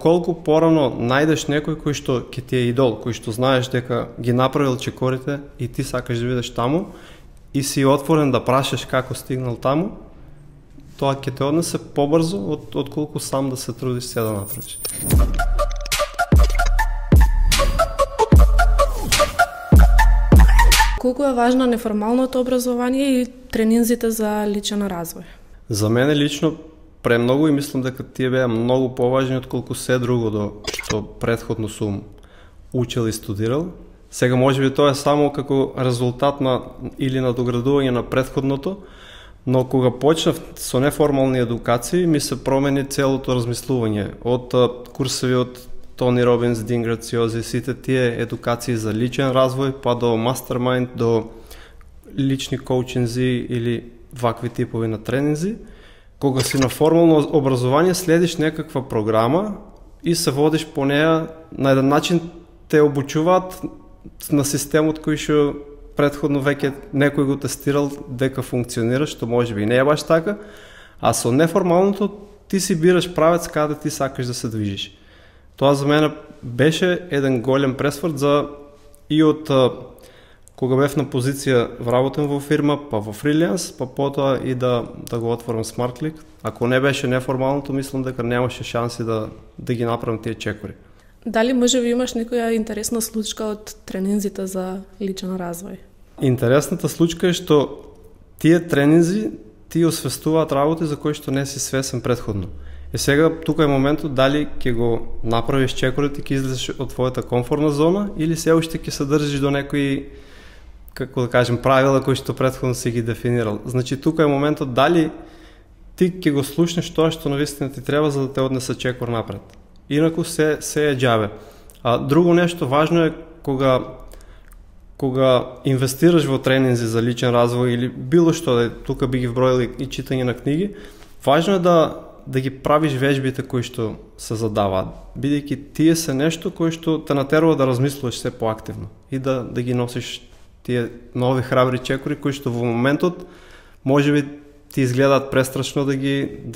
колку порано најдеш некој кој што ќе ти е идол, кој што знаеш дека ги направил чекорите и ти сакаш да бидеш таму и си отворен да прашаш како стигнал таму, тоа ќе те однесе побрзо од колку сам да се трудиш се да направиш. Колку е важно неформалното образование и тренинзите за личен развој? За мене лично премногу и мислам дека тие беа многу поважни отколку се друго што претходно сум учел и студирал. Сега можеби тоа е само како резултат или надоградување на претходното, но кога почнав со неформални едукации ми се промени целото размислување од курсови од Тони Робинс, Дин Грациози, сите тие едукации за личен развој, па до мастермайнд, до лични коучинзи или вакви типови на тренинзи. Кога си на формално образование, следиш некаква програма и се водиш по неја, на еден начин те обучуваат на системот кој што претходно веќе некој го тестирал дека функционира, што може би не е баш така, а со неформалното ти си бираш правец каде ти сакаш да се движиш. Тоа за мене беше еден голем пресврт и од кога бев на позиција вработен во фирма, па во фриланс, па потоа и да го отворам SmartClick. Ако не беше неформалното, мислам дека немаше шанси да ги направам тие чекори. Дали може би имаш некоја интересна случка од тренинзите за личен развој? Интересната случка е што тие тренинзи ти освестуваат работи за кои што не си свесен претходно. Сега тука е моментот дали ќе го направиш чекорот и ќе излезеш од твојата комфортна зона или се уште ќе се држиш до некои, како да кажем, правила кои што претходно си ги дефинирал. Значи тука е моментот дали ти ќе го слушнеш тоа што навистина ти треба за да те однесе чекор напред. Инаку се е џабе. А друго нешто важно е кога инвестираш во тренинзи за личен развој или било што да тука би ги вброили и читање на книги, важно е да ги правиш вежбите кои што се задаваат, бидејќи тие се нешто кои што те натерува да размислуваш се поактивно и да ги носиш тие нови храбри чекори кои што во моментот можеби ти изгледаат престрашно да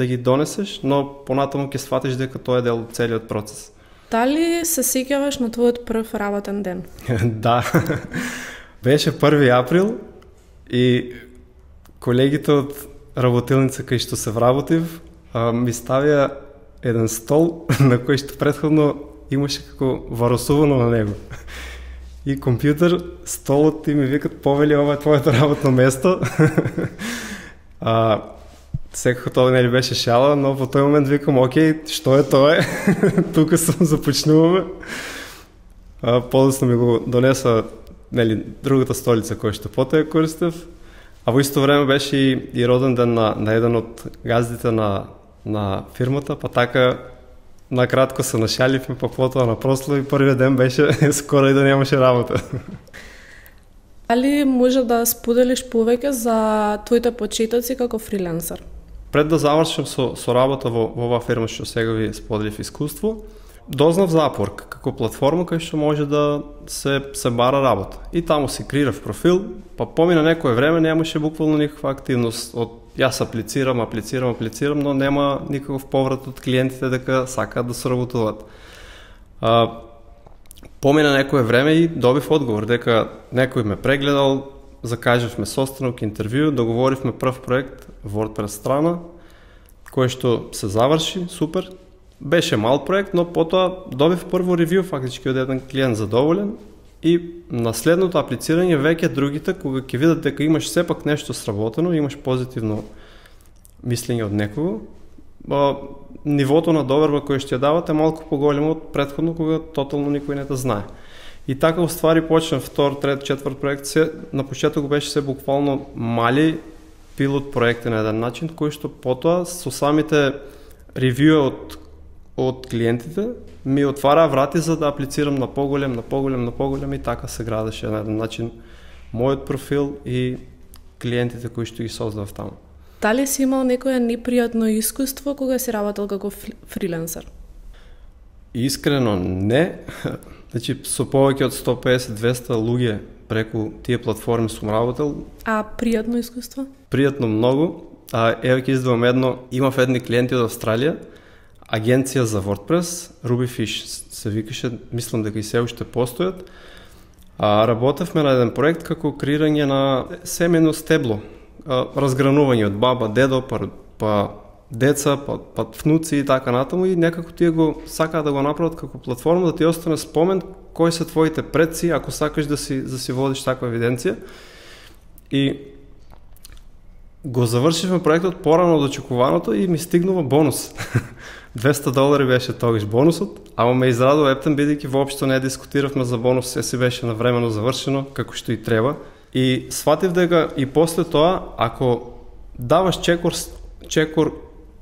ги донесеш, но понатаму ќе сфатиш дека тоа е дел од целиот процес. Дали се сеќаваш на твојот прв работен ден? Да. Беше 1 април и колегите од работилница кај што се вработив ми ставија еден стол на кој што претходно имаше како варосувано на него. И компјутер, столот и ми викат повели ова е твоето работно место. Секако тоа нели беше шала, но во тој момент викам, окей, што е тоа? Тука сум, започнуваме. Подоцна ми го донеса нели другата столица која што потоа ја користев, а во исто време беше и роден ден на еден од газдите на фирмата, па така накратко се нашаливме, па потоа на прослави првиот ден беше скоро и да немаше работа. Дали може да споделиш повеќе за твоите почетоци како фриленсер? Пред да завршам со работа во оваа фирма што сега ви споделив искуство, дознав за Upwork како платформа кај што може да се бара работа. И таму си креирав профил, па помина некое време немаше буквално никаква активност. Јас аплицирам, но нема никаков поврат од клиентите дека сакаат да соработуваат. Помина некое време и добив одговор дека некој ме прегледал, закажавме состанок, интервју, договоривме прв проект WordPress страна, кој што се заврши, супер. Беше мал проект, но потоа добив прво ревју фактички од еден клиент задоволен и на следното аплицирање веќе другите, кога ќе видат дека имаш сепак нешто сработено, имаш позитивно мислење од некого, нивото на доверба кој што ја давате е малку поголемо од претходно кога тотално никој не те знае. И така уствари почнав втор, трет, четврт проект, на почеток беше се буквално мали пилот проекти на еден начин, кој што потоа со самите ревјуа од клиентите ми отвара врати за да аплицирам на поголем и така се градеше на еден начин мојот профил и клиентите кои што ги создав таму. Дали си имал некое непријатно искуство кога си работел како фриленсер? Искрено не. Значи со повеќе од 150-200 луѓе преку тие платформи сум работел. А пријатно искуство? Пријатно многу. Еве ќе издвојам едно, имав едни клиенти од Австралија, агенция за WordPress, Rubyfish се викаше, мислам дека и се уште постојат. Работевме на еден проект како креирање на семено стебло, разгранување од баба, дедо, па деца, па внуци и така натаму, и некако тие го сакаат да го направат како платформа да ти остане спомен кои се твоите предци, ако сакаш да си водиш таква евиденција. И го завршивме проектот порано од очекуваното и ми стигнува бонус. $200 беше тогаш бонусот, ама ме израдува ептен, бидејќи воопшто не дискутиравме за бонус, се си беше навремено завршено, како што и треба. И сватив дека и после тоа, ако даваш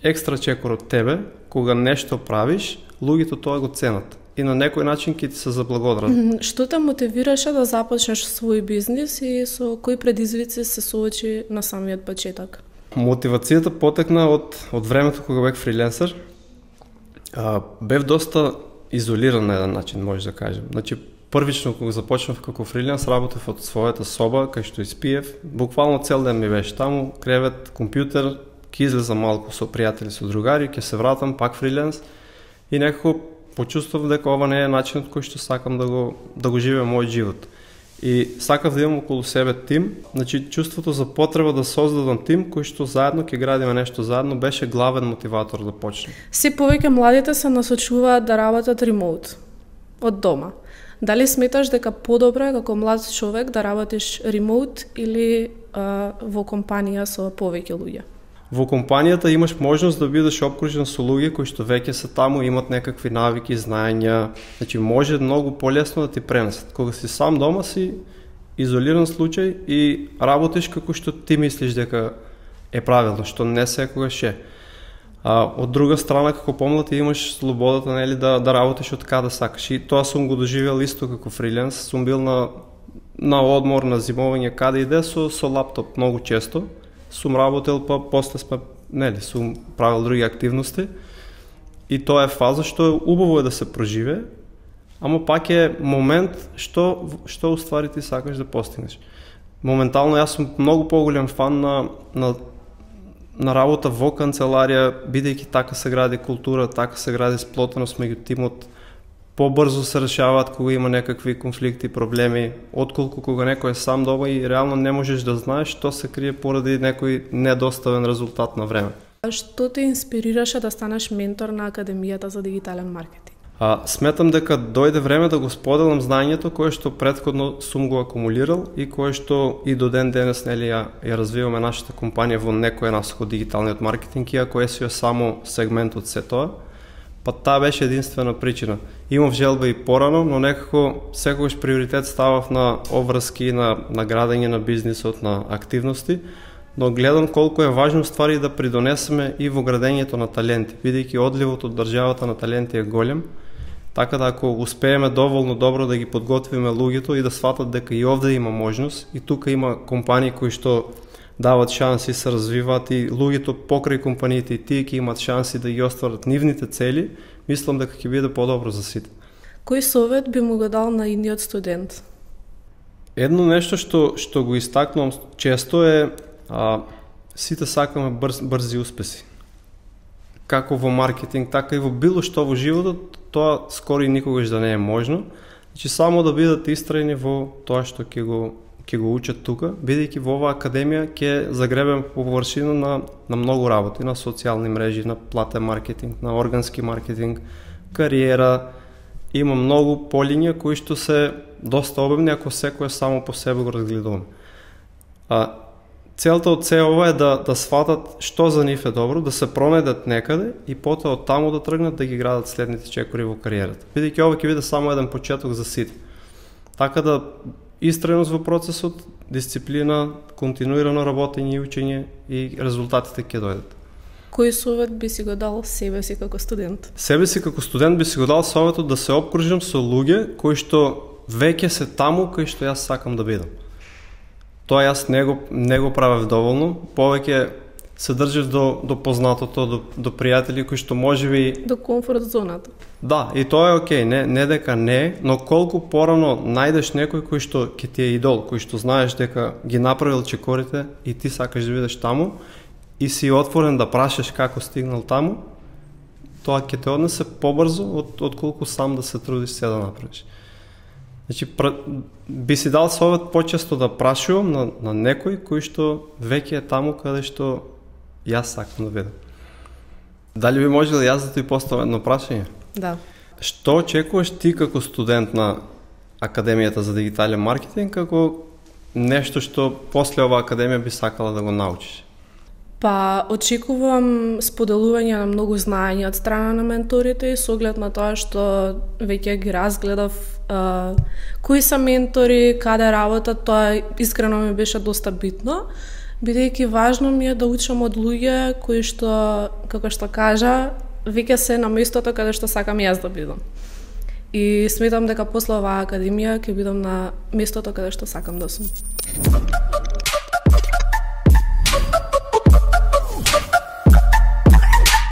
екстра чекор од тебе, кога нешто правиш, луѓето тоа го ценат. И на некој начин ќе ти се заблагодарат. Што те мотивираше да започнеш свој бизнис и со кои предизвици се соочи на самиот почеток? Мотивацијата потекна од времето кога бев фриленсер. Бев доста изолиран на еден начин, може да кажем. Значи, првично кога започнав како фриленс, работев од својата соба, кај што испиев. Буквално цел ден ми беше таму, кревет, компјутер, ќе излезам малку со пријатели, со другари, ќе се вратам пак фриленс и некако почувствував дека ова не е начинот кој што сакам да го живеам мојот живот. И сакав да имам околу себе тим, значи чувството за потреба да создадам тим кој што заедно ќе градиме нешто заедно беше главен мотиватор да почнем. Се повеќе младите се насочуваат да работат ремоут од дома. Дали сметаш дека подобро е како млад човек да работиш ремоут или во компанија со повеќе луѓе? Во компанијата имаш можност да бидеш опкружен со луѓе кои што веќе се таму, имат некакви навики, знаења, значи може многу полесно да ти пренесат. Кога си сам дома си изолиран случај и работиш како што ти мислиш дека е правилно, што не секогаш е. Од друга страна, како помлад имаш слободата, нели, да работиш од каде сакаш. И тоа сум го доживел исто како фриленс. Сум бил на одмор, на зимовање, каде иде со лаптоп многу често. Сум работел, па после сум правил други активности. И тоа е фаза што убаво е да се проживе, ама пак е момент што уствари ти сакаш да постигнеш. Моментално јас сум многу поголем фан на работа во канцеларија, бидејќи така се гради култура, така се гради сплотеност меѓу тимот, побрзо се решаваат кога има некакви конфликти, проблеми, отколку кога некој е сам дома и реално не можеш да знаеш што се крие поради некој недоставен резултат на време. Што те инспирираше да станеш ментор на Академијата за дигитален маркетинг? Сметам дека дојде време да го споделам знаењето кое што претходно сум го акумулирал и кое што и до ден денес, нели, ја развиваме нашата компанија во некоја насока од дигиталниот маркетинг, иако SEO е само сегмент од се тоа. Па таа беше единствена причина. Имав желба и порано, но некако секогаш приоритет ставав на обврски, на градење на бизнисот, на активности, но гледам колку е важно ствари да придонесеме и во градењето на таленти, бидејќи одливот од државата на таленти е голем, така да ако успееме доволно добро да ги подготвиме луѓето и да сватат дека и овде има можност, и тука има компании кои што дават шанси, се развиваат и луѓето покрај компаниите и тие ќе имат шанси да ги остварат нивните цели, мислам дека ќе биде подобро за сите. Кој совет би му го дал на идниот студент? Едно нешто што го истакнувам често е сите сакаме брзи успеси. Како во маркетинг, така и во било што во животот, тоа скоро и никогаш да не е можно. Значи само да бидат истрајни во тоа што ќе го учат тука, бидејќи во оваа академија ќе загребем површина на многу работи, на социјални мрежи, на платен маркетинг, на органски маркетинг, кариера. Има многу полиња кои што се доста обемни, ако секој само по себе го разгледуваме. Целта од се ова е да сватат што за нив е добро, да се пронајдат некаде и потоа од таму да тргнат да ги градат следните чекори во кариерата. Бидејќи ова ќе биде само еден почеток за сите. Така да истрајност во процесот, дисциплина, континуирано работење и учење и резултатите ќе дојдат. Кој совет би си го дал себе си како студент? Себе си како студент би си го дал советот да се опкружам со луѓе кои што веќе се таму кај што јас сакам да бидам. Тоа јас не го правев доволно, повеќе се држев до познатото, до пријатели кои што можеби до комфорт зоната. Да, и тоа е окей, не дека не, но колку порано најдеш некој кој што ќе ти е идол, кој што знаеш дека ги направил чекорите и ти сакаш да бидеш таму и си отворен да прашаш како стигнал таму, тоа ќе те однесе побрзо отколку сам да се трудиш сега да направиш. Значи, би си дал совет почесто да прашувам на некој кој што веќе е таму каде што јас сакам да бидам. Дали би можел јас да ти поставам едно прашање? Да. Што очекуваш ти како студент на Академијата за дигитален маркетинг, како нешто што после оваа академија би сакала да го научиш? Па, очекувам споделување на многу знаења од страна на менторите и со оглед на тоа што веќе ги разгледав кои се ментори, каде работат, тоа искрено ми беше доста битно, бидејќи важно ми е да учам од луѓе кои што, како што кажа, веќе се на местото каде што сакам јас да бидам. И сметам дека после оваа академија ќе бидам на местото каде што сакам да сум.